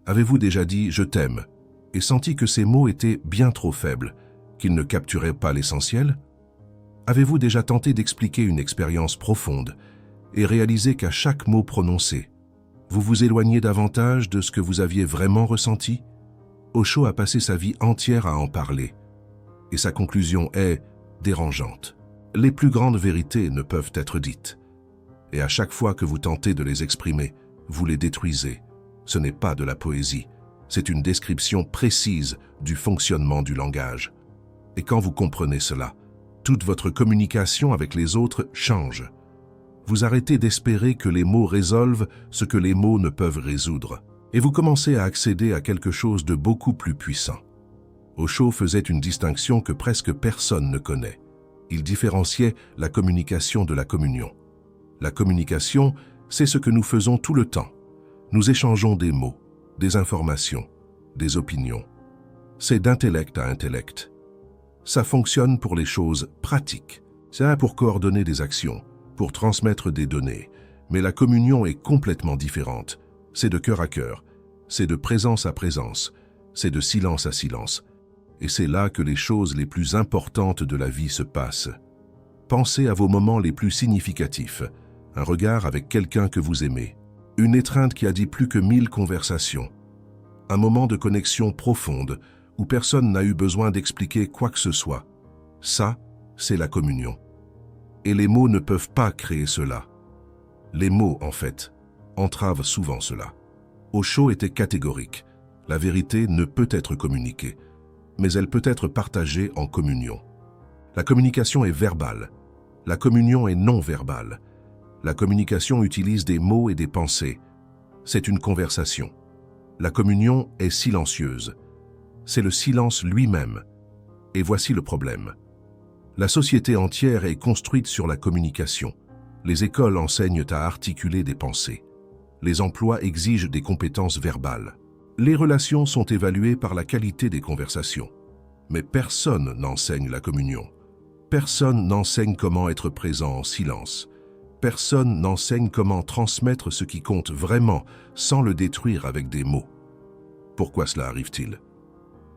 Avez-vous déjà dit « je t'aime » et senti que ces mots étaient bien trop faibles, qu'ils ne capturaient pas l'essentiel? Avez-vous déjà tenté d'expliquer une expérience profonde et réalisé qu'à chaque mot prononcé, vous vous éloignez davantage de ce que vous aviez vraiment ressenti? Osho a passé sa vie entière à en parler, et sa conclusion est dérangeante. Les plus grandes vérités ne peuvent être dites, et à chaque fois que vous tentez de les exprimer, vous les détruisez. Ce n'est pas de la poésie, c'est une description précise du fonctionnement du langage. Et quand vous comprenez cela, toute votre communication avec les autres change. Vous arrêtez d'espérer que les mots résolvent ce que les mots ne peuvent résoudre, et vous commencez à accéder à quelque chose de beaucoup plus puissant. Osho faisait une distinction que presque personne ne connaît. Il différenciait la communication de la communion. La communication, c'est ce que nous faisons tout le temps. Nous échangeons des mots, des informations, des opinions. C'est d'intellect à intellect. Ça fonctionne pour les choses pratiques. Ça a pour coordonner des actions, pour transmettre des données. Mais la communion est complètement différente. C'est de cœur à cœur, c'est de présence à présence, c'est de silence à silence. Et c'est là que les choses les plus importantes de la vie se passent. Pensez à vos moments les plus significatifs. Un regard avec quelqu'un que vous aimez. Une étreinte qui a dit plus que 1000 conversations. Un moment de connexion profonde où personne n'a eu besoin d'expliquer quoi que ce soit. Ça, c'est la communion. Et les mots ne peuvent pas créer cela. Les mots, en fait, entravent souvent cela. Osho était catégorique. La vérité ne peut être communiquée, mais elle peut être partagée en communion. La communication est verbale. La communion est non verbale. La communication utilise des mots et des pensées. C'est une conversation. La communion est silencieuse. C'est le silence lui-même. Et voici le problème. La société entière est construite sur la communication. Les écoles enseignent à articuler des pensées. Les emplois exigent des compétences verbales. Les relations sont évaluées par la qualité des conversations. Mais personne n'enseigne la communion. Personne n'enseigne comment être présent en silence. Personne n'enseigne comment transmettre ce qui compte vraiment sans le détruire avec des mots. Pourquoi cela arrive-t-il?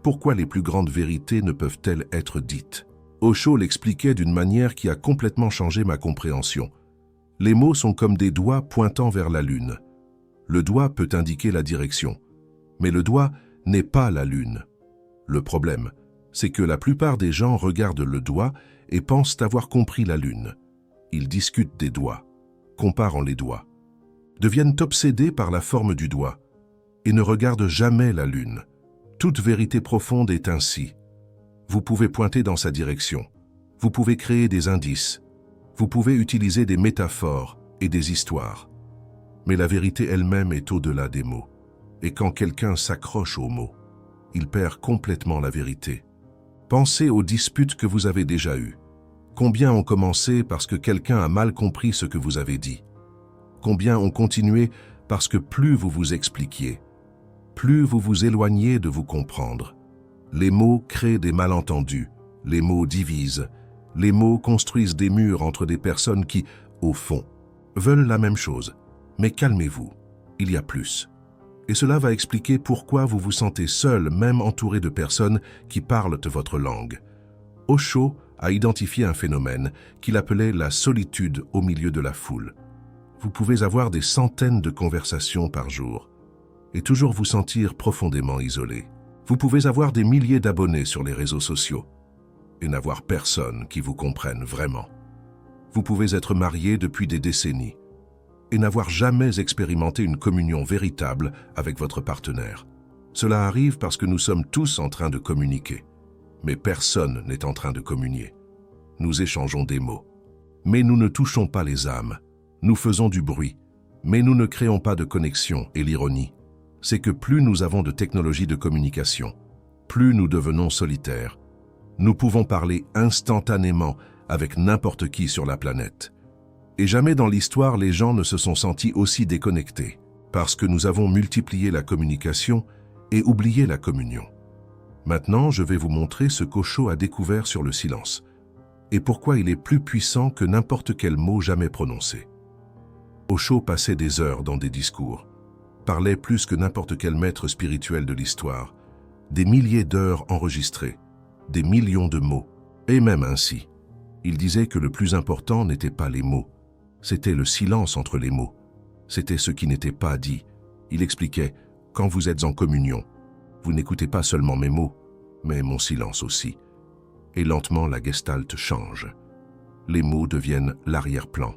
Pourquoi les plus grandes vérités ne peuvent-elles être dites? Osho l'expliquait d'une manière qui a complètement changé ma compréhension. Les mots sont comme des doigts pointant vers la lune. Le doigt peut indiquer la direction, mais le doigt n'est pas la lune. Le problème, c'est que la plupart des gens regardent le doigt et pensent avoir compris la lune. Ils discutent des doigts, comparant les doigts, deviennent obsédés par la forme du doigt et ne regardent jamais la lune. Toute vérité profonde est ainsi. Vous pouvez pointer dans sa direction, vous pouvez créer des indices, vous pouvez utiliser des métaphores et des histoires. Mais la vérité elle-même est au-delà des mots. Et quand quelqu'un s'accroche aux mots, il perd complètement la vérité. Pensez aux disputes que vous avez déjà eues. Combien ont commencé parce que quelqu'un a mal compris ce que vous avez dit? Combien ont continué parce que plus vous vous expliquiez, plus vous vous éloigniez de vous comprendre? Les mots créent des malentendus, les mots divisent, les mots construisent des murs entre des personnes qui, au fond, veulent la même chose. Mais calmez-vous, il y a plus. Et cela va expliquer pourquoi vous vous sentez seul, même entouré de personnes qui parlent votre langue. Osho a identifié un phénomène qu'il appelait la solitude au milieu de la foule. Vous pouvez avoir des centaines de conversations par jour et toujours vous sentir profondément isolé. Vous pouvez avoir des milliers d'abonnés sur les réseaux sociaux et n'avoir personne qui vous comprenne vraiment. Vous pouvez être marié depuis des décennies et n'avoir jamais expérimenté une communion véritable avec votre partenaire. Cela arrive parce que nous sommes tous en train de communiquer, mais personne n'est en train de communier. Nous échangeons des mots, mais nous ne touchons pas les âmes. Nous faisons du bruit, mais nous ne créons pas de connexion. Et l'ironie, c'est que plus nous avons de technologies de communication, plus nous devenons solitaires. Nous pouvons parler instantanément avec n'importe qui sur la planète. Et jamais dans l'histoire les gens ne se sont sentis aussi déconnectés, parce que nous avons multiplié la communication et oublié la communion. Maintenant, je vais vous montrer ce qu'Osho a découvert sur le silence, et pourquoi il est plus puissant que n'importe quel mot jamais prononcé. Osho passait des heures dans des discours, parlait plus que n'importe quel maître spirituel de l'histoire. Des milliers d'heures enregistrées, des millions de mots. Et même ainsi, il disait que le plus important n'était pas les mots, c'était le silence entre les mots. C'était ce qui n'était pas dit. Il expliquait, quand vous êtes en communion, vous n'écoutez pas seulement mes mots, mais mon silence aussi. Et lentement, la gestalt change. Les mots deviennent l'arrière-plan.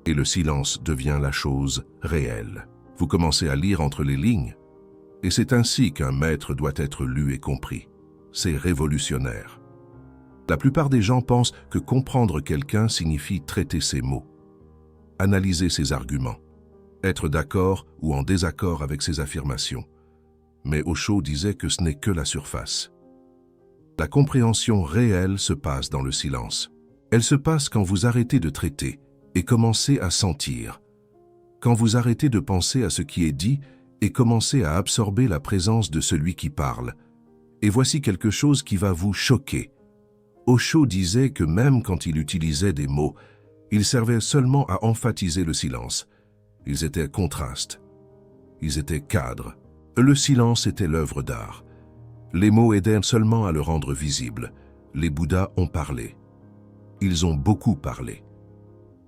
Et le silence devient la chose réelle. Vous commencez à lire entre les lignes, et c'est ainsi qu'un maître doit être lu et compris. C'est révolutionnaire. La plupart des gens pensent que comprendre quelqu'un signifie traiter ses mots, analyser ses arguments, être d'accord ou en désaccord avec ses affirmations. Mais Osho disait que ce n'est que la surface. La compréhension réelle se passe dans le silence. Elle se passe quand vous arrêtez de traiter et commencez à sentir. Quand vous arrêtez de penser à ce qui est dit et commencez à absorber la présence de celui qui parle. Et voici quelque chose qui va vous choquer. Osho disait que même quand il utilisait des mots, ils servaient seulement à emphatiser le silence. Ils étaient contrastes. Ils étaient cadres. Le silence était l'œuvre d'art. Les mots aidaient seulement à le rendre visible. Les Bouddhas ont parlé. Ils ont beaucoup parlé.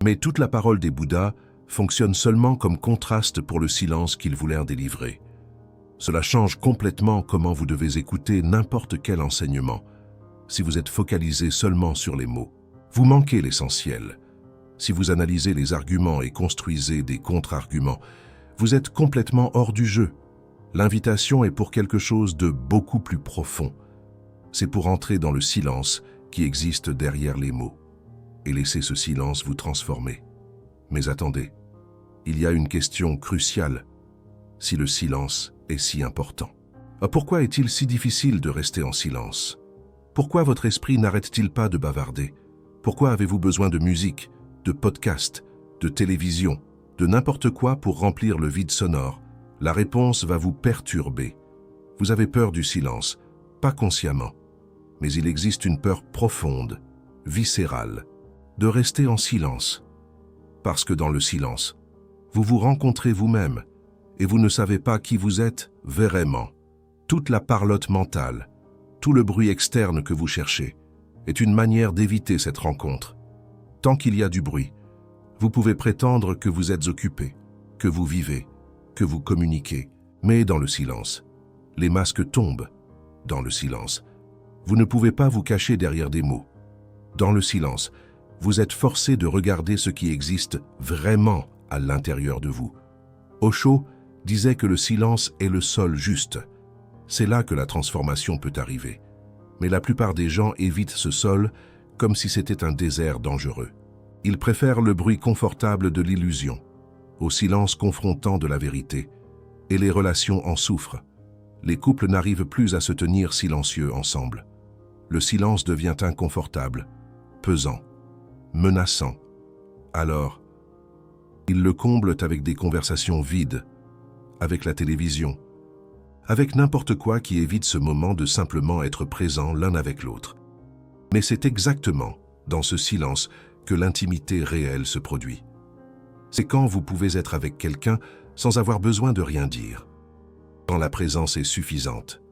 Mais toute la parole des Bouddhas fonctionne seulement comme contraste pour le silence qu'ils voulèrent délivrer. Cela change complètement comment vous devez écouter n'importe quel enseignement. Si vous êtes focalisé seulement sur les mots, vous manquez l'essentiel. Si vous analysez les arguments et construisez des contre-arguments, vous êtes complètement hors du jeu. L'invitation est pour quelque chose de beaucoup plus profond. C'est pour entrer dans le silence qui existe derrière les mots et laisser ce silence vous transformer. Mais attendez, il y a une question cruciale. Si le silence est si important, pourquoi est-il si difficile de rester en silence? Pourquoi votre esprit n'arrête-t-il pas de bavarder? Pourquoi avez-vous besoin de musique, de podcast, de télévision, de n'importe quoi pour remplir le vide sonore? La réponse va vous perturber. Vous avez peur du silence, pas consciemment. Mais il existe une peur profonde, viscérale, de rester en silence. Parce que dans le silence, vous vous rencontrez vous-même et vous ne savez pas qui vous êtes vraiment. Toute la parlotte mentale, tout le bruit externe que vous cherchez, est une manière d'éviter cette rencontre. Tant qu'il y a du bruit, vous pouvez prétendre que vous êtes occupé, que vous vivez, que vous communiquez, mais dans le silence, les masques tombent. Dans le silence, vous ne pouvez pas vous cacher derrière des mots. Dans le silence, vous êtes forcé de regarder ce qui existe vraiment à l'intérieur de vous. Osho disait que le silence est le sol juste. C'est là que la transformation peut arriver. Mais la plupart des gens évitent ce sol comme si c'était un désert dangereux. Ils préfèrent le bruit confortable de l'illusion, au silence confrontant de la vérité, et les relations en souffrent. Les couples n'arrivent plus à se tenir silencieux ensemble. Le silence devient inconfortable, pesant, menaçant. Alors, ils le comblent avec des conversations vides, avec la télévision, avec n'importe quoi qui évite ce moment de simplement être présents l'un avec l'autre. Mais c'est exactement dans ce silence que l'intimité réelle se produit. C'est quand vous pouvez être avec quelqu'un sans avoir besoin de rien dire. Quand la présence est suffisante.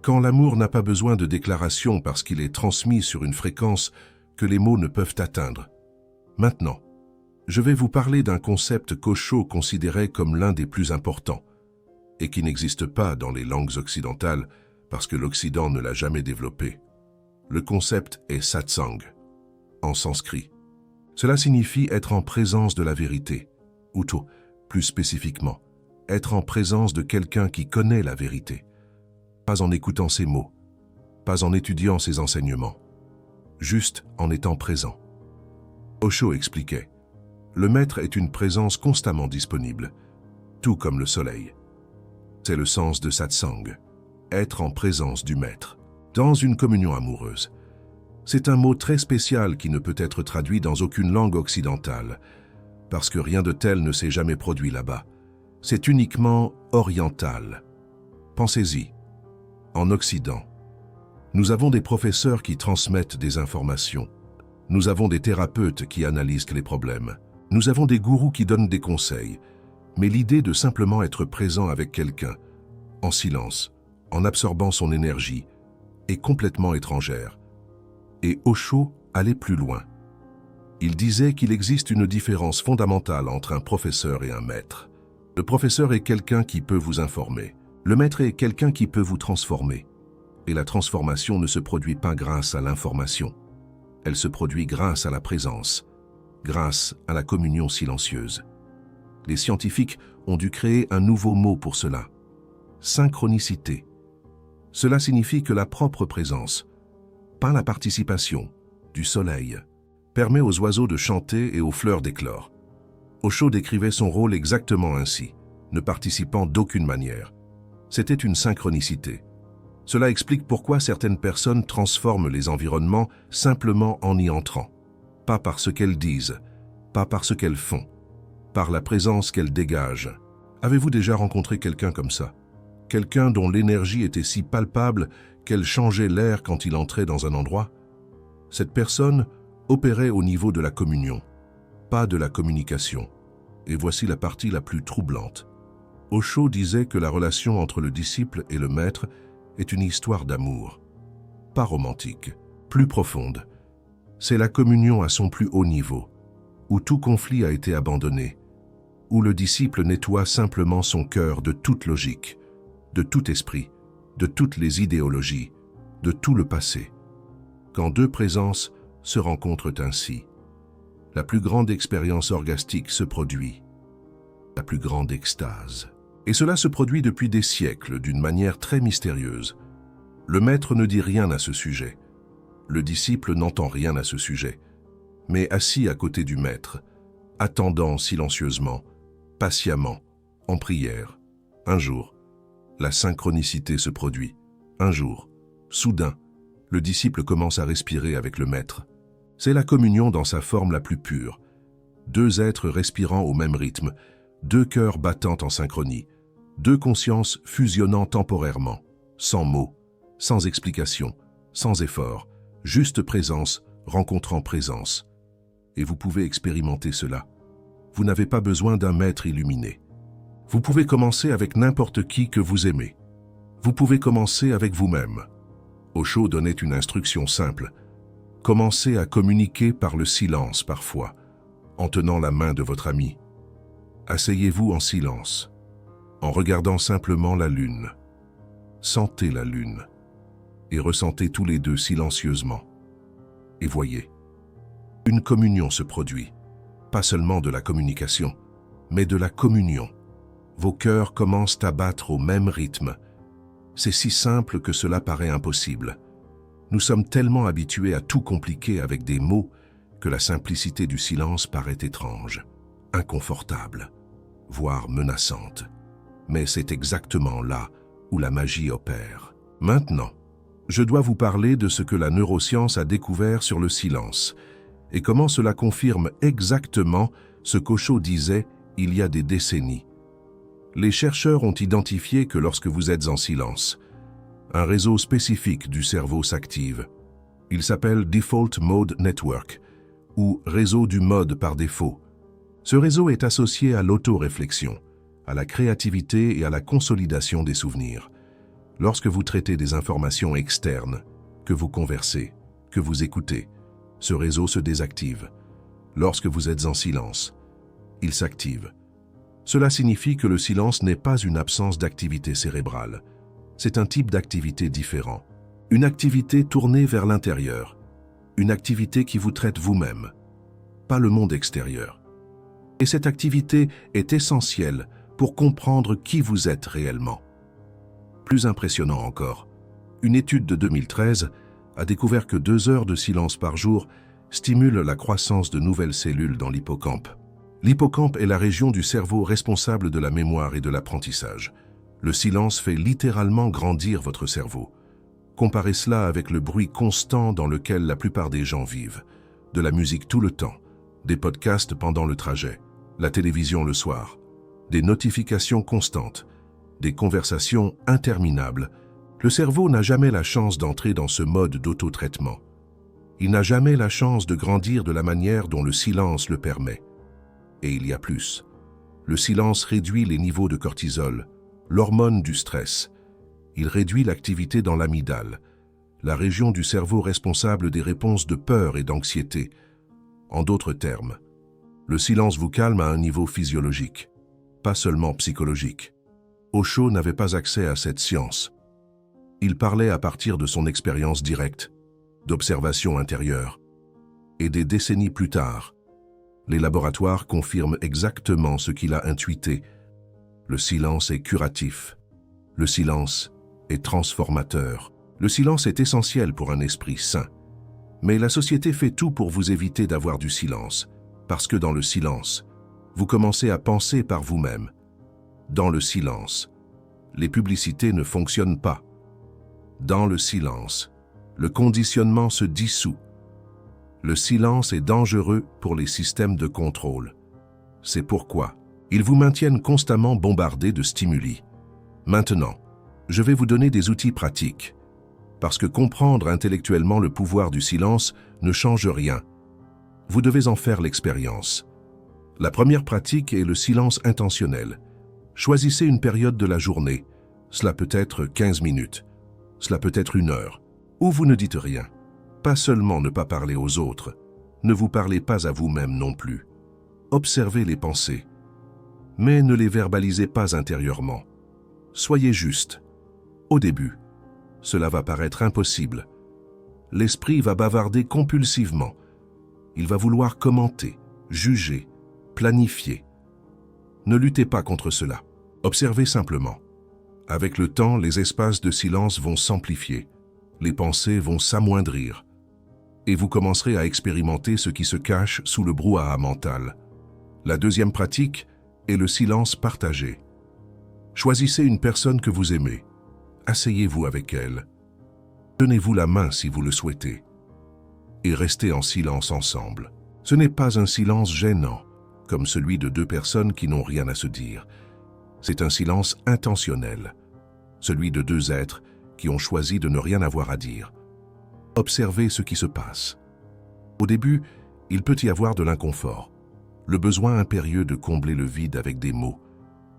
Quand l'amour n'a pas besoin de déclaration parce qu'il est transmis sur une fréquence que les mots ne peuvent atteindre. Maintenant, je vais vous parler d'un concept qu'Osho considérait comme l'un des plus importants et qui n'existe pas dans les langues occidentales parce que l'Occident ne l'a jamais développé. Le concept est satsang, en sanskrit. Cela signifie être en présence de la vérité, ou plus spécifiquement, être en présence de quelqu'un qui connaît la vérité, pas en écoutant ses mots, pas en étudiant ses enseignements, juste en étant présent. Osho expliquait, le maître est une présence constamment disponible, tout comme le soleil. C'est le sens de satsang, être en présence du maître, dans une communion amoureuse. C'est un mot très spécial qui ne peut être traduit dans aucune langue occidentale, parce que rien de tel ne s'est jamais produit là-bas. C'est uniquement oriental. Pensez-y. En Occident, nous avons des professeurs qui transmettent des informations. Nous avons des thérapeutes qui analysent les problèmes. Nous avons des gourous qui donnent des conseils. Mais l'idée de simplement être présent avec quelqu'un, en silence, en absorbant son énergie, est complètement étrangère. Et Osho allait plus loin. Il disait qu'il existe une différence fondamentale entre un professeur et un maître. Le professeur est quelqu'un qui peut vous informer. Le maître est quelqu'un qui peut vous transformer. Et la transformation ne se produit pas grâce à l'information. Elle se produit grâce à la présence, grâce à la communion silencieuse. Les scientifiques ont dû créer un nouveau mot pour cela. Synchronicité. Cela signifie que la propre présence, pas la participation, du soleil, permet aux oiseaux de chanter et aux fleurs d'éclore. Osho décrivait son rôle exactement ainsi, ne participant d'aucune manière. C'était une synchronicité. Cela explique pourquoi certaines personnes transforment les environnements simplement en y entrant. Pas par ce qu'elles disent, pas par ce qu'elles font, par la présence qu'elles dégagent. Avez-vous déjà rencontré quelqu'un comme ça? Quelqu'un dont l'énergie était si palpable qu'elle changeait l'air quand il entrait dans un endroit? Cette personne opérait au niveau de la communion, pas de la communication. Et voici la partie la plus troublante. Osho disait que la relation entre le disciple et le maître est une histoire d'amour, pas romantique, plus profonde. C'est la communion à son plus haut niveau, où tout conflit a été abandonné, où le disciple nettoie simplement son cœur de toute logique, de tout esprit, de toutes les idéologies, de tout le passé. Quand deux présences se rencontrent ainsi, la plus grande expérience orgastique se produit, la plus grande extase. Et cela se produit depuis des siècles d'une manière très mystérieuse. Le maître ne dit rien à ce sujet. Le disciple n'entend rien à ce sujet. Mais assis à côté du maître, attendant silencieusement, patiemment, en prière, un jour, la synchronicité se produit. Un jour, soudain, le disciple commence à respirer avec le maître. C'est la communion dans sa forme la plus pure. Deux êtres respirant au même rythme, deux cœurs battant en synchronie, deux consciences fusionnant temporairement, sans mots, sans explication, sans effort, juste présence rencontrant présence. Et vous pouvez expérimenter cela. Vous n'avez pas besoin d'un maître illuminé. Vous pouvez commencer avec n'importe qui que vous aimez. Vous pouvez commencer avec vous-même. Osho donnait une instruction simple. Commencez à communiquer par le silence parfois, en tenant la main de votre ami. Asseyez-vous en silence, en regardant simplement la lune. Sentez la lune et ressentez tous les deux silencieusement. Et voyez, une communion se produit, pas seulement de la communication, mais de la communion. Vos cœurs commencent à battre au même rythme. C'est si simple que cela paraît impossible. Nous sommes tellement habitués à tout compliquer avec des mots que la simplicité du silence paraît étrange, inconfortable, voire menaçante. Mais c'est exactement là où la magie opère. Maintenant, je dois vous parler de ce que la neuroscience a découvert sur le silence et comment cela confirme exactement ce qu'Osho disait il y a des décennies. Les chercheurs ont identifié que lorsque vous êtes en silence, un réseau spécifique du cerveau s'active. Il s'appelle Default Mode Network, ou réseau du mode par défaut. Ce réseau est associé à l'autoréflexion, à la créativité et à la consolidation des souvenirs. Lorsque vous traitez des informations externes, que vous conversez, que vous écoutez, ce réseau se désactive. Lorsque vous êtes en silence, il s'active. Cela signifie que le silence n'est pas une absence d'activité cérébrale. C'est un type d'activité différent. Une activité tournée vers l'intérieur. Une activité qui vous traite vous-même, pas le monde extérieur. Et cette activité est essentielle pour comprendre qui vous êtes réellement. Plus impressionnant encore, une étude de 2013 a découvert que 2 heures de silence par jour stimulent la croissance de nouvelles cellules dans l'hippocampe. L'hippocampe est la région du cerveau responsable de la mémoire et de l'apprentissage. Le silence fait littéralement grandir votre cerveau. Comparez cela avec le bruit constant dans lequel la plupart des gens vivent. De la musique tout le temps, des podcasts pendant le trajet, la télévision le soir, des notifications constantes, des conversations interminables. Le cerveau n'a jamais la chance d'entrer dans ce mode d'auto-traitement. Il n'a jamais la chance de grandir de la manière dont le silence le permet. Et il y a plus. Le silence réduit les niveaux de cortisol, l'hormone du stress. Il réduit l'activité dans l'amygdale, la région du cerveau responsable des réponses de peur et d'anxiété. En d'autres termes, le silence vous calme à un niveau physiologique, pas seulement psychologique. Osho n'avait pas accès à cette science. Il parlait à partir de son expérience directe, d'observation intérieure. Et des décennies plus tard, les laboratoires confirment exactement ce qu'il a intuité. Le silence est curatif. Le silence est transformateur. Le silence est essentiel pour un esprit sain. Mais la société fait tout pour vous éviter d'avoir du silence, parce que dans le silence, vous commencez à penser par vous-même. Dans le silence, les publicités ne fonctionnent pas. Dans le silence, le conditionnement se dissout. Le silence est dangereux pour les systèmes de contrôle. C'est pourquoi ils vous maintiennent constamment bombardés de stimuli. Maintenant, je vais vous donner des outils pratiques, parce que comprendre intellectuellement le pouvoir du silence ne change rien. Vous devez en faire l'expérience. La première pratique est le silence intentionnel. Choisissez une période de la journée. Cela peut être 15 minutes, cela peut être 1 heure, où vous ne dites rien. Pas seulement ne pas parler aux autres, ne vous parlez pas à vous-même non plus. Observez les pensées, mais ne les verbalisez pas intérieurement. Soyez juste. Au début, cela va paraître impossible. L'esprit va bavarder compulsivement. Il va vouloir commenter, juger, planifier. Ne luttez pas contre cela. Observez simplement. Avec le temps, les espaces de silence vont s'amplifier. Les pensées vont s'amoindrir. Et vous commencerez à expérimenter ce qui se cache sous le brouhaha mental. La deuxième pratique est le silence partagé. Choisissez une personne que vous aimez. Asseyez-vous avec elle. Tenez-vous la main si vous le souhaitez. Et restez en silence ensemble. Ce n'est pas un silence gênant, comme celui de 2 personnes qui n'ont rien à se dire. C'est un silence intentionnel, celui de 2 êtres qui ont choisi de ne rien avoir à dire. Observez ce qui se passe. Au début, il peut y avoir de l'inconfort, le besoin impérieux de combler le vide avec des mots.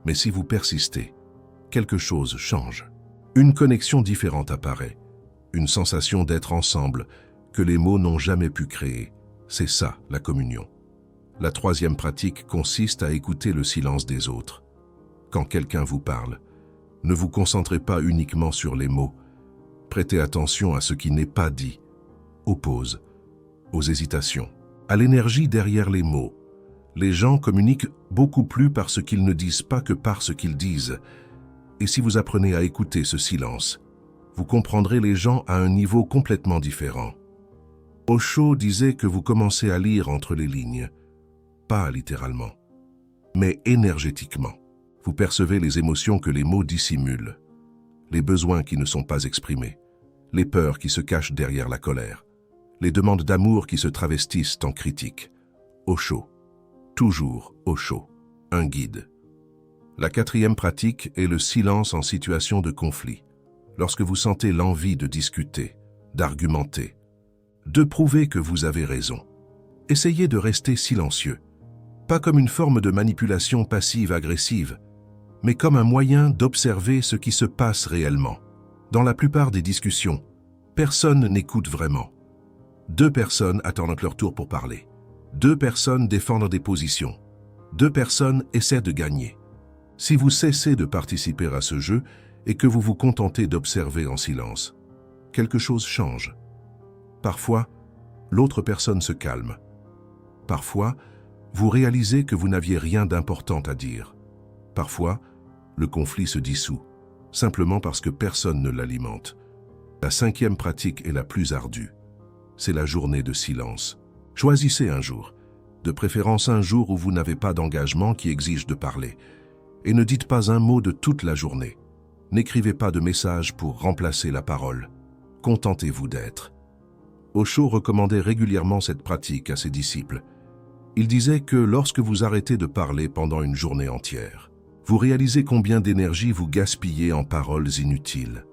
Mais si vous persistez, quelque chose change. Une connexion différente apparaît, une sensation d'être ensemble que les mots n'ont jamais pu créer. C'est ça, la communion. La troisième pratique consiste à écouter le silence des autres. Quand quelqu'un vous parle, ne vous concentrez pas uniquement sur les mots. Prêtez attention à ce qui n'est pas dit, aux pauses, aux hésitations, à l'énergie derrière les mots. Les gens communiquent beaucoup plus par ce qu'ils ne disent pas que par ce qu'ils disent. Et si vous apprenez à écouter ce silence, vous comprendrez les gens à un niveau complètement différent. Osho disait que vous commencez à lire entre les lignes, pas littéralement, mais énergétiquement. Vous percevez les émotions que les mots dissimulent, les besoins qui ne sont pas exprimés, les peurs qui se cachent derrière la colère, les demandes d'amour qui se travestissent en critiques. Osho, toujours Osho, un guide. La quatrième pratique est le silence en situation de conflit. Lorsque vous sentez l'envie de discuter, d'argumenter, de prouver que vous avez raison, essayez de rester silencieux. Pas comme une forme de manipulation passive-agressive, mais comme un moyen d'observer ce qui se passe réellement. Dans la plupart des discussions, personne n'écoute vraiment. 2 personnes attendent leur tour pour parler. 2 personnes défendent des positions. 2 personnes essaient de gagner. Si vous cessez de participer à ce jeu et que vous vous contentez d'observer en silence, quelque chose change. Parfois, l'autre personne se calme. Parfois, vous réalisez que vous n'aviez rien d'important à dire. Parfois, le conflit se dissout, simplement parce que personne ne l'alimente. La 5e pratique est la plus ardue. C'est la journée de silence. Choisissez un jour, de préférence un jour où vous n'avez pas d'engagement qui exige de parler, et ne dites pas un mot de toute la journée. N'écrivez pas de message pour remplacer la parole. Contentez-vous d'être. Osho recommandait régulièrement cette pratique à ses disciples. Il disait que lorsque vous arrêtez de parler pendant une journée entière, vous réalisez combien d'énergie vous gaspillez en paroles inutiles.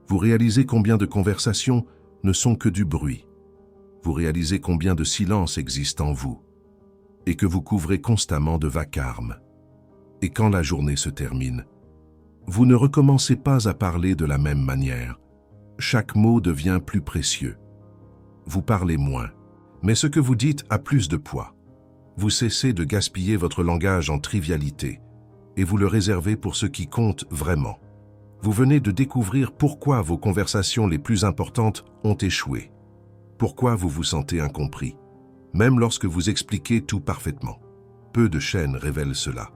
Vous réalisez combien de conversations ne sont que du bruit. Vous réalisez combien de silence existe en vous et que vous couvrez constamment de vacarme. Et quand la journée se termine, vous ne recommencez pas à parler de la même manière. Chaque mot devient plus précieux. Vous parlez moins, mais ce que vous dites a plus de poids. Vous cessez de gaspiller votre langage en trivialité et vous le réservez pour ce qui compte vraiment. Vous venez de découvrir pourquoi vos conversations les plus importantes ont échoué. Pourquoi vous vous sentez incompris, même lorsque vous expliquez tout parfaitement. Peu de chaînes révèlent cela.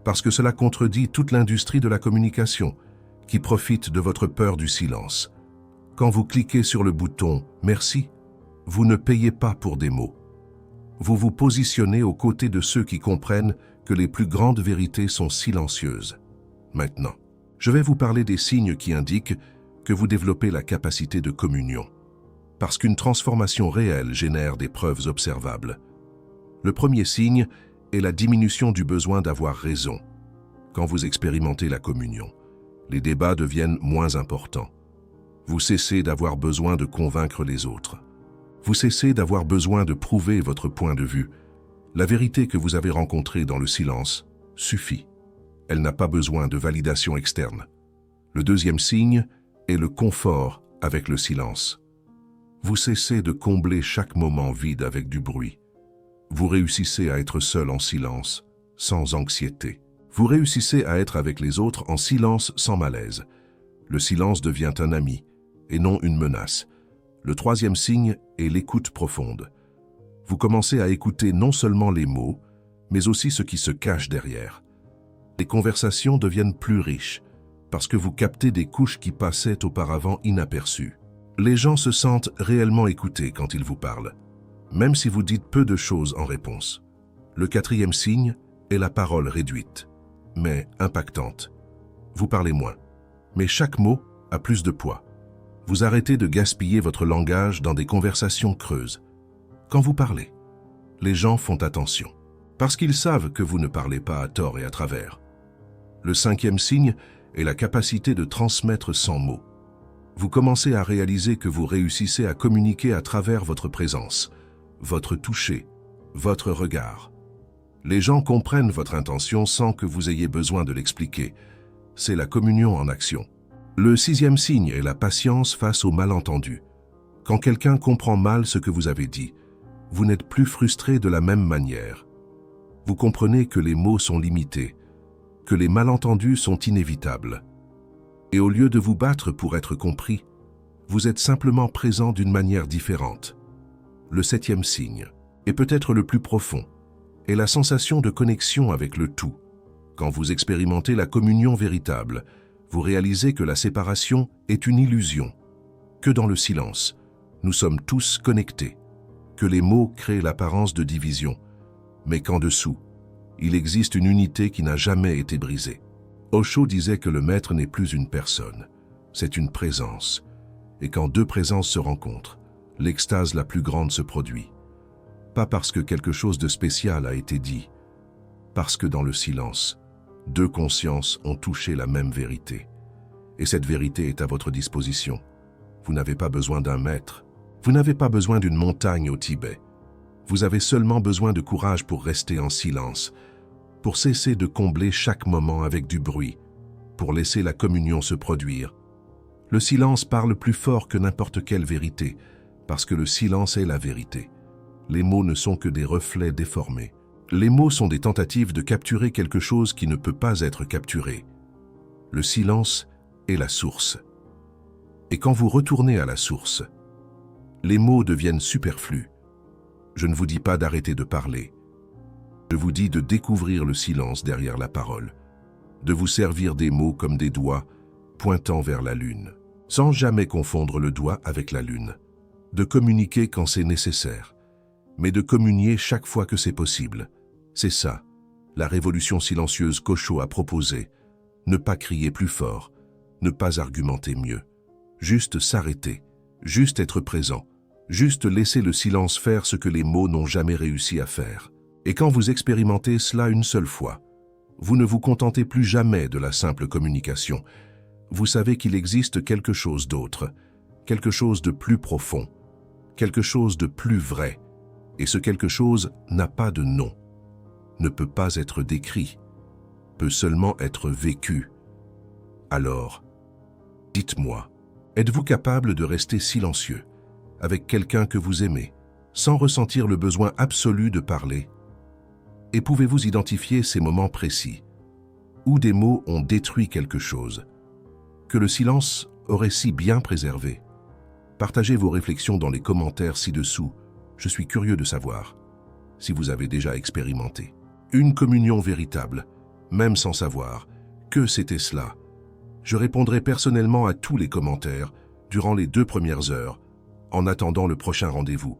Parce que cela contredit toute l'industrie de la communication, qui profite de votre peur du silence. Quand vous cliquez sur le bouton « Merci », vous ne payez pas pour des mots. Vous vous positionnez aux côtés de ceux qui comprennent que les plus grandes vérités sont silencieuses. Maintenant, je vais vous parler des signes qui indiquent que vous développez la capacité de communion. Parce qu'une transformation réelle génère des preuves observables. Le premier signe est la diminution du besoin d'avoir raison. Quand vous expérimentez la communion, les débats deviennent moins importants. Vous cessez d'avoir besoin de convaincre les autres. Vous cessez d'avoir besoin de prouver votre point de vue. La vérité que vous avez rencontrée dans le silence suffit. Elle n'a pas besoin de validation externe. Le deuxième signe est le confort avec le silence. Vous cessez de combler chaque moment vide avec du bruit. Vous réussissez à être seul en silence, sans anxiété. Vous réussissez à être avec les autres en silence sans malaise. Le silence devient un ami, et non une menace. Le troisième signe est l'écoute profonde. Vous commencez à écouter non seulement les mots, mais aussi ce qui se cache derrière. Les conversations deviennent plus riches, parce que vous captez des couches qui passaient auparavant inaperçues. Les gens se sentent réellement écoutés quand ils vous parlent, même si vous dites peu de choses en réponse. Le quatrième signe est la parole réduite, mais impactante. Vous parlez moins, mais chaque mot a plus de poids. Vous arrêtez de gaspiller votre langage dans des conversations creuses. Quand vous parlez, les gens font attention, parce qu'ils savent que vous ne parlez pas à tort et à travers. Le cinquième signe est la capacité de transmettre sans mots. Vous commencez à réaliser que vous réussissez à communiquer à travers votre présence, votre toucher, votre regard. Les gens comprennent votre intention sans que vous ayez besoin de l'expliquer. C'est la communion en action. Le sixième signe est la patience face au malentendu. Quand quelqu'un comprend mal ce que vous avez dit, vous n'êtes plus frustré de la même manière. Vous comprenez que les mots sont limités, que les malentendus sont inévitables. Et au lieu de vous battre pour être compris, vous êtes simplement présent d'une manière différente. Le septième signe, et peut-être le plus profond, est la sensation de connexion avec le tout. Quand vous expérimentez la communion véritable, vous réalisez que la séparation est une illusion, que dans le silence, nous sommes tous connectés, que les mots créent l'apparence de division, mais qu'en dessous, il existe une unité qui n'a jamais été brisée. Osho disait que le maître n'est plus une personne, c'est une présence, et quand deux présences se rencontrent, l'extase la plus grande se produit. Pas parce que quelque chose de spécial a été dit, parce que dans le silence, deux consciences ont touché la même vérité. Et cette vérité est à votre disposition. Vous n'avez pas besoin d'un maître. Vous n'avez pas besoin d'une montagne au Tibet. Vous avez seulement besoin de courage pour rester en silence, pour cesser de combler chaque moment avec du bruit, pour laisser la communion se produire. Le silence parle plus fort que n'importe quelle vérité, parce que le silence est la vérité. Les mots ne sont que des reflets déformés. Les mots sont des tentatives de capturer quelque chose qui ne peut pas être capturé. Le silence est la source. Et quand vous retournez à la source, les mots deviennent superflus. Je ne vous dis pas d'arrêter de parler. Je vous dis de découvrir le silence derrière la parole, de vous servir des mots comme des doigts pointant vers la lune, sans jamais confondre le doigt avec la lune, de communiquer quand c'est nécessaire, mais de communier chaque fois que c'est possible. C'est ça, la révolution silencieuse qu'Osho a proposée. Ne pas crier plus fort, ne pas argumenter mieux. Juste s'arrêter, juste être présent, juste laisser le silence faire ce que les mots n'ont jamais réussi à faire. Et quand vous expérimentez cela une seule fois, vous ne vous contentez plus jamais de la simple communication. Vous savez qu'il existe quelque chose d'autre, quelque chose de plus profond, quelque chose de plus vrai. Et ce quelque chose n'a pas de nom, ne peut pas être décrit. peut seulement être vécu. Alors, dites-moi, êtes-vous capable de rester silencieux avec quelqu'un que vous aimez, sans ressentir le besoin absolu de parler? Et pouvez-vous identifier ces moments précis, où des mots ont détruit quelque chose, que le silence aurait si bien préservé? Partagez vos réflexions dans les commentaires ci-dessous. Je suis curieux de savoir si vous avez déjà expérimenté une communion véritable, même sans savoir que c'était cela. Je répondrai personnellement à tous les commentaires durant les 2 premières heures, en attendant le prochain rendez-vous.